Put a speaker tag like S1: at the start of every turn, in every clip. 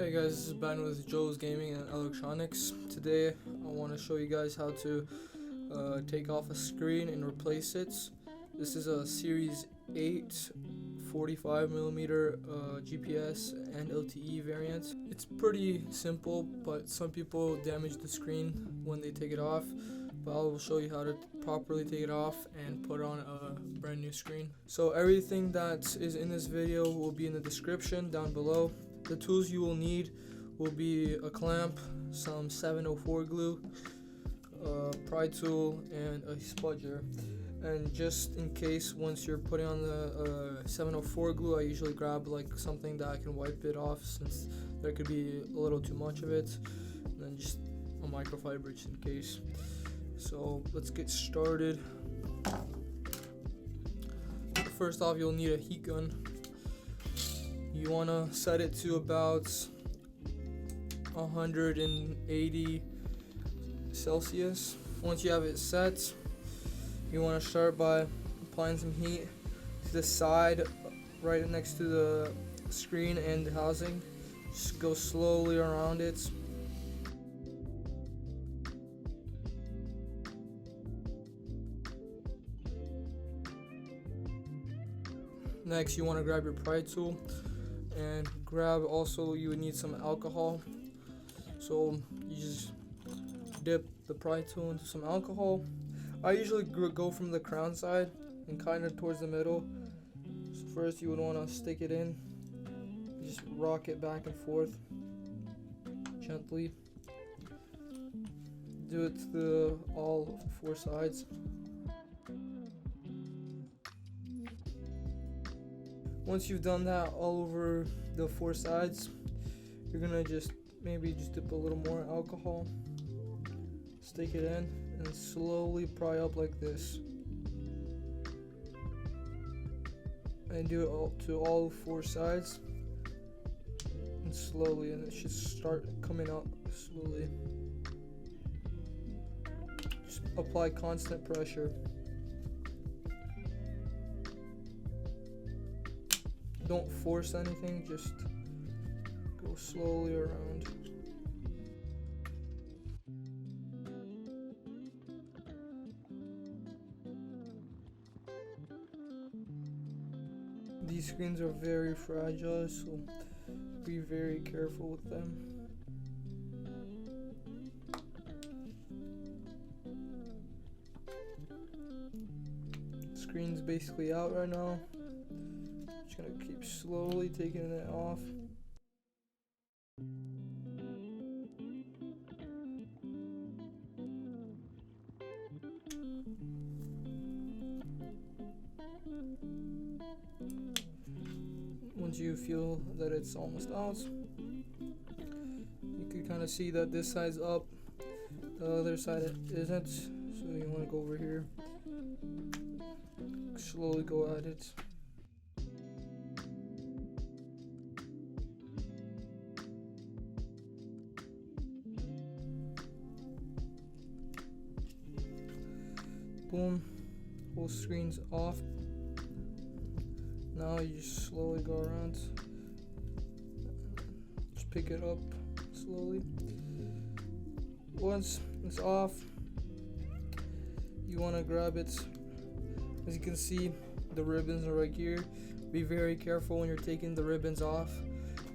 S1: Hey guys, this is Ben with Joe's Gaming and Electronics. Today I want to show you guys how to take off a screen and replace it. This is a Series 8 45mm GPS and LTE variant. It's pretty simple, but some people damage the screen when they take it off. But I will show you how to properly take it off and put on a brand new screen. So everything that is in this video will be in the description down below. The tools you will need will be a clamp, some 704 glue, a pry tool, and a spudger. And just in case, once you're putting on the 704 glue, I usually grab like something that I can wipe it off, since there could be a little too much of it, and then just a microfiber just in case. So let's get started. First off, you'll need a heat gun. You want to set it to about 180 Celsius. Once you have it set, you want to start by applying some heat to the side right next to the screen and the housing. Just go slowly around it. Next, you want to grab your pry tool and grab, also you would need some alcohol. So you just dip the pry tool into some alcohol. I usually go from the crown side and kind of towards the middle. So first you would want to stick it in, just rock it back and forth gently. Do it to all four sides. Once you've done that all over the four sides, you're gonna maybe dip a little more alcohol, stick it in, and slowly pry up like this. And do it to all four sides, and slowly, and it should start coming up slowly. Just apply constant pressure. Don't force anything, just go slowly around. These screens are very fragile, so be very careful with them. Screen's basically out right now. Just gonna keep slowly taking it off. Once you feel that it's almost out, you can kind of see that this side's up, the other side isn't, so you want to go over here, slowly go at it. Boom, whole screen's off. Now you just slowly go around, just pick it up slowly. Once it's off, you want to grab it. As you can see, the ribbons are right here. Be very careful when you're taking the ribbons off.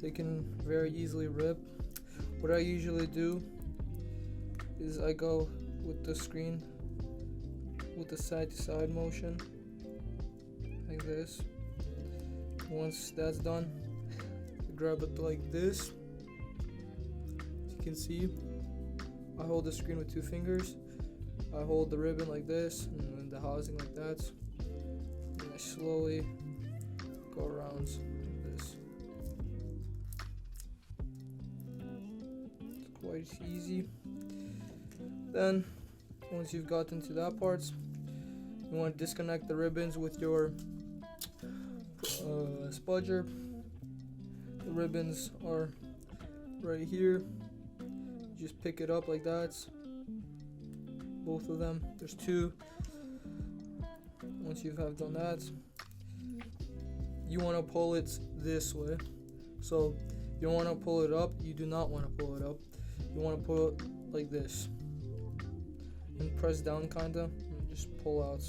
S1: They can very easily rip. What I usually do is I go with the screen with the side to side motion like this. Once that's done, grab it like this. As you can see, I hold the screen with two fingers. I hold the ribbon like this and the housing like that, and I slowly go around like this. It's quite easy. Then once you've gotten to that part, you want to disconnect the ribbons with your spudger. The ribbons are right here. You just pick it up like that. Both of them. There's two. Once you have done that, you want to pull it this way. So You don't want to pull it up. You do not want to pull it up. You want to pull it like this and press down kinda and just pull out.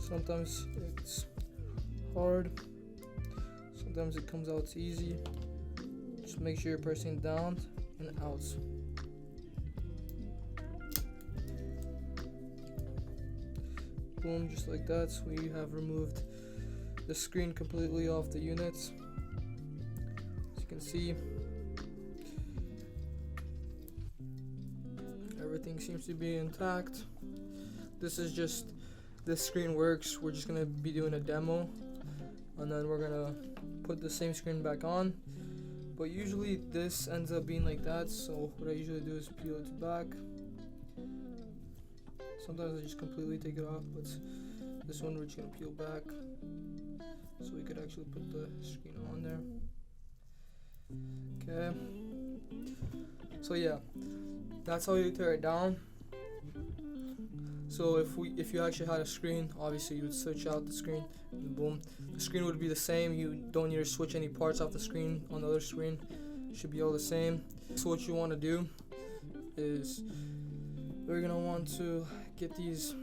S1: Sometimes it's hard, sometimes it comes out easy. Just make sure you're pressing down and out. Boom, just like that. So we have removed the screen completely off the units. As you can see, everything seems to be intact. This screen works. We're just gonna be doing a demo, and then we're gonna put the same screen back on. But usually this ends up being like that, so what I usually do is peel it back. Sometimes I just completely take it off, but this one we're just gonna peel back so we could actually put the screen on there. Okay, so yeah, that's how you tear it down. So if you actually had a screen, obviously you would switch out the screen and boom, the screen would be the same. You don't need to switch any parts off the screen on the other screen. It should be all the same. So what you want to do is we're gonna want to get these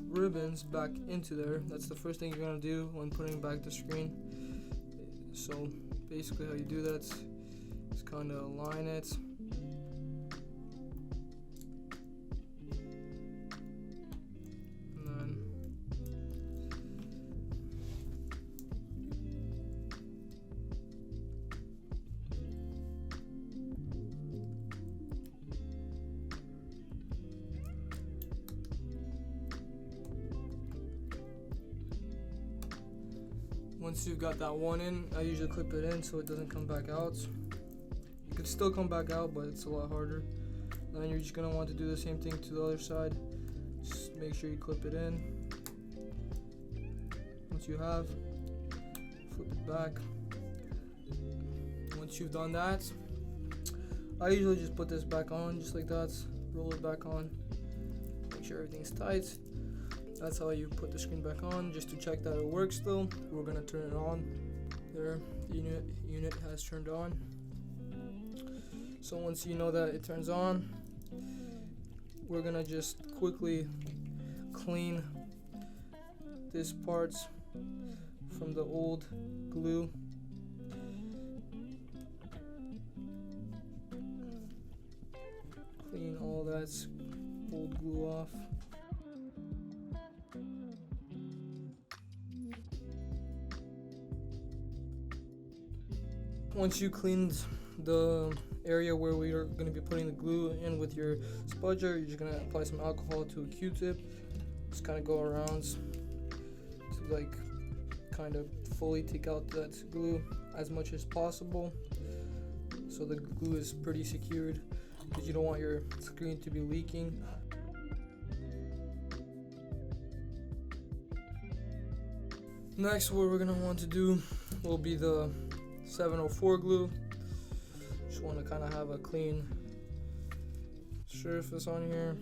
S1: ribbons back into there. That's the first thing you're gonna do when putting back the screen. So basically how you do that is kind of align it. Once you've got that one in, I usually clip it in so it doesn't come back out. It could still come back out, but it's a lot harder. Then you're just going to want to do the same thing to the other side. Just make sure you clip it in. Once you have, flip it back. Once you've done that, I usually just put this back on just like that, roll it back on, make sure everything's tight. That's how you put the screen back on, just to check that it works still. We're gonna turn it on. There, the unit has turned on. So once you know that it turns on, we're gonna just quickly clean this part from the old glue. Clean all that old glue off. Once you cleaned the area where we are going to be putting the glue in with your spudger, you're just going to apply some alcohol to a Q-tip. Just kind of go around to like kind of fully take out that glue as much as possible, so the glue is pretty secured, because you don't want your screen to be leaking. Next, what we're going to want to do will be the 704 glue. Just want to kind of have a clean surface on here.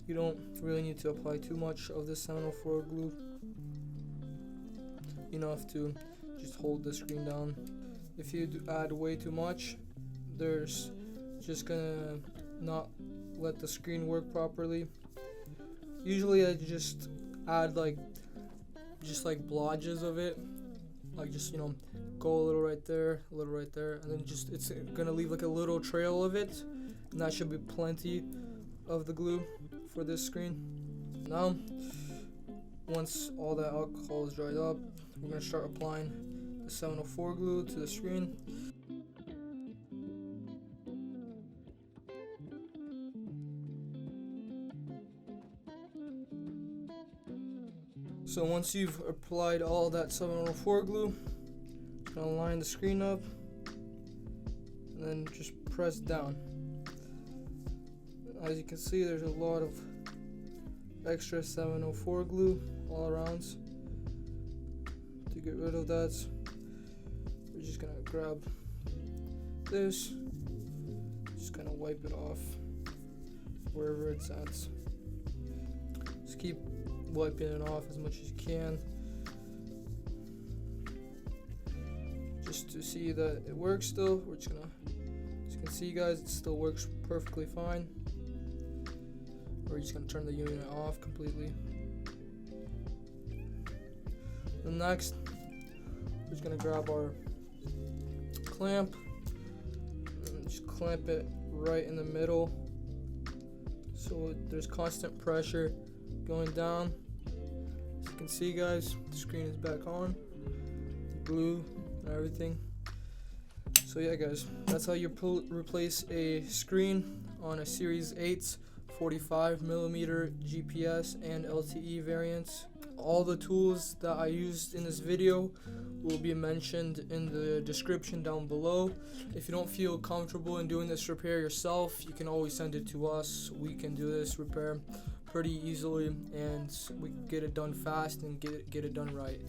S1: You don't really need to apply too much of this 704 glue, enough to just hold the screen down. If you add way too much, there's just gonna not let the screen work properly. Usually I just add like blotches of it, like just go a little right there, a little right there, and then just it's gonna leave like a little trail of it, and that should be plenty of the glue for this screen. Now once all that alcohol is dried up, we're gonna start applying the 704 glue to the screen. So once you've applied all that 704 glue, you're gonna line the screen up and then just press down. As you can see, there's a lot of extra 704 glue all around. To get rid of that, we're just gonna grab this, just kind of wipe it off wherever it's at. Just keep wiping it off as much as you can. just to see that it works still. We're just gonna, as you can see guys, it still works perfectly fine. We're just gonna turn the unit off completely. Then next, we're just gonna grab our clamp and just clamp it right in the middle, so there's constant pressure going down. As you can see guys, the screen is back on, blue and everything. So yeah guys, that's how you replace a screen on a Series 8 45mm GPS and LTE variants. All the tools that I used in this video will be mentioned in the description down below. If you don't feel comfortable in doing this repair yourself, you can always send it to us. We can do this repair pretty easily, and we can get it done fast and get it done right.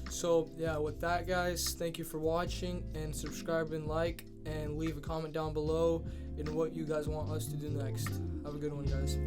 S1: So yeah, with that guys, thank you for watching, and subscribe and like, and leave a comment down below in what you guys want us to do next. Have a good one guys.